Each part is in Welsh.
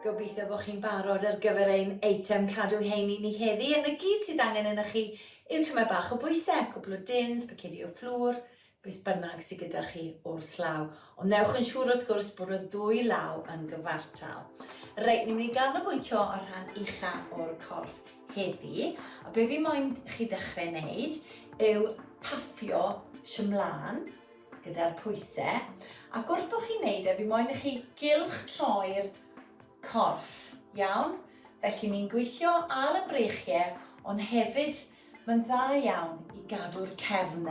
Gobeithio bod chi'n barod ar gyfer ein eitem cadw heini ni heddi. Yn y gyd sydd angen yna chi yw tyma bach o bwysau, cwbl o dins, pacedi o fflwr, beth bynnag sydd gyda chi wrth law. Ond newch yn siŵr wrth gwrs bod y ddwy law yn gyfartal. Reit, ni'n mynd i ganolbwyntio ar rhan ucha o'r corff heddi. A be fi moyn chi ddechrau wneud yw paffio symlan gyda'r pwysau. Ac wrth bod chi'n wneud fi moyn i chi gylch troi'r corff, iawn? Felly ni'n gweithio ar y breichiau, ond hefyd mae'n dda iawn i gadw'r cefn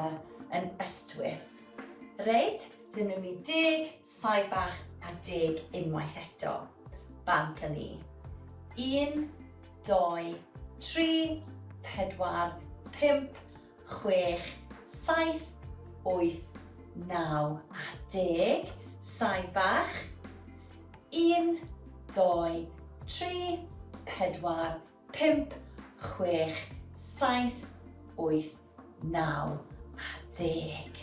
yn ystwyth. Reit, so ni'n mynd i 10 saib bach a 10 unwaith eto. Bant yn ni. 1, 2, 3, 4, 5, 6, 7, 8, 9 a 10. Saib bach. 1, 2, 3, 4, 5, 6, 7, 8, 9 a 10.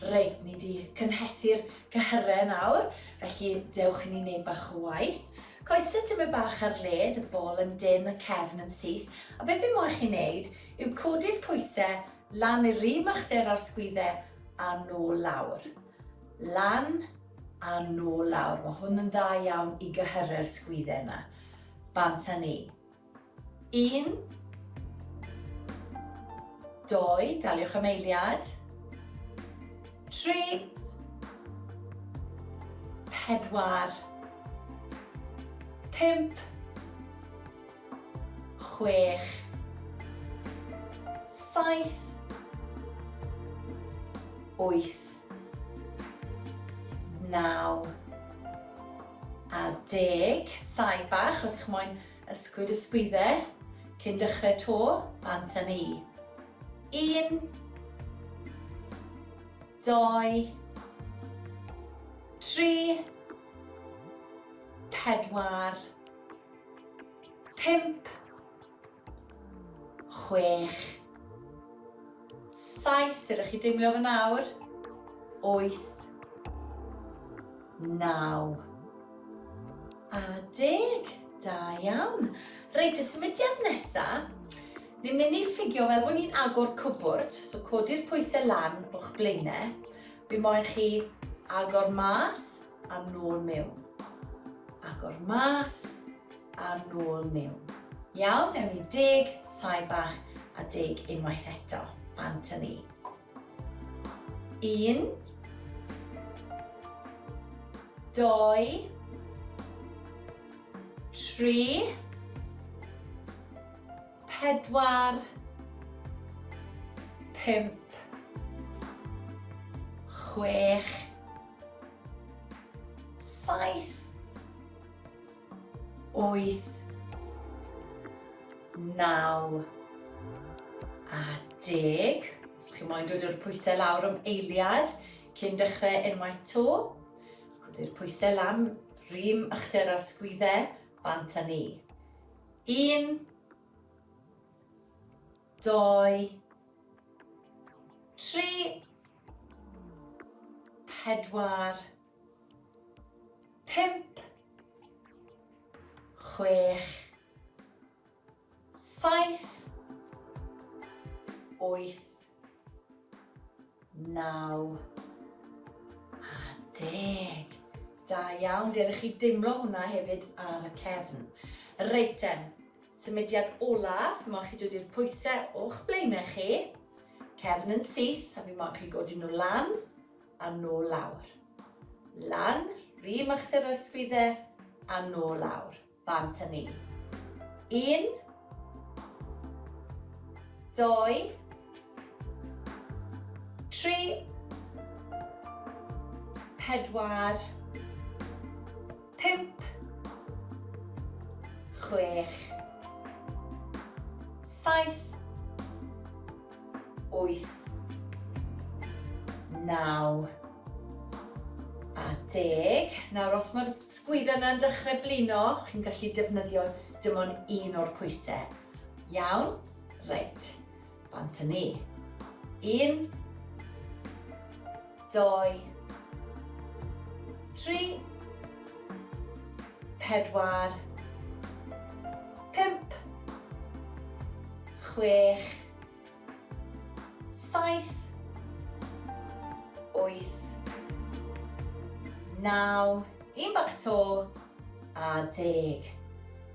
Reit, ni wedi cynhesu'r cyhyrau nawr, felly dewch i ni wneud bach o waith. Coesau tyma bach ar led, y bol yn dyn, y cefn yn syth. A beth fi moyn chi wneud yw codi'r pwysau lan i'r un machder ar sgwyddau a nôl lawr. Lan a nôl lawr. Mae hwn yn dda iawn i gyhyrru'r sgwyddau yna. Bant â ni. 1, 2, daliwch am eiliad. 3, 4, 5, 6, 7, 8, 9 a 10. Saib bach os chi'n moyn ysgwyd y sgwyddau cyn dechrau to, bant â ni. 1, 2, 3, 4, 5, 6, 7, ydych chi deimlo fy nawr? 8, 9 a 10. Da iawn. Reit, y symudiad nesaf, ni'n mynd i ffigio fel bod ni'n agor cwbwrt, so codi'r pwysau lan o'ch blaenau. Fi moyn chi agor mas a nôl mewn. Agor mas a nôl mewn. Iawn, newn ni 10 saib bach a 10 unwaith eto. Bant â ni. 1, 2, 3, 4, 5, 6, 7, 8, 9 a 10. Os chi'n moyn dod o'r pwysau lawr am eiliad cyn dechrau unwaith to. Codi'r pwysau lan, rhym ychydig ar sgwyddau, bant â ni. 1, 2, 3, 4, 5, 6, 7, 8, 9 a 10. Da iawn, dylech chi dimlo hwnna hefyd ar y cefn. Reit ten, symudiad olaf, mae chi dod i'r pwysau o'ch blaenau chi. Cefn yn syth, a fi moyn chi godi nhw lan a nôl lawr. Lan, rhym ychydig ar sgwyddau a nôl lawr. Bant â ni. 1, 2, 3, 4, 5, 6, 7, 8, 9 a 10. Nawr, os mae'r sgwyddau yna'n dechrau blino, chi'n gallu defnyddio dim ond un o'r pwysau. Iawn? Reit. Bant â ni. 1, 2, 3, 4, 5, 6, 7, 8, 9, un bach to a 10.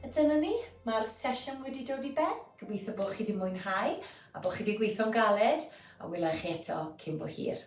A dyna ni, mae'r sesiwn wedi dod i ben. Gobeithio bod chi wedi mwynhau a bod chi wedi gweithio'n galed a welai chi eto cyn bo hir.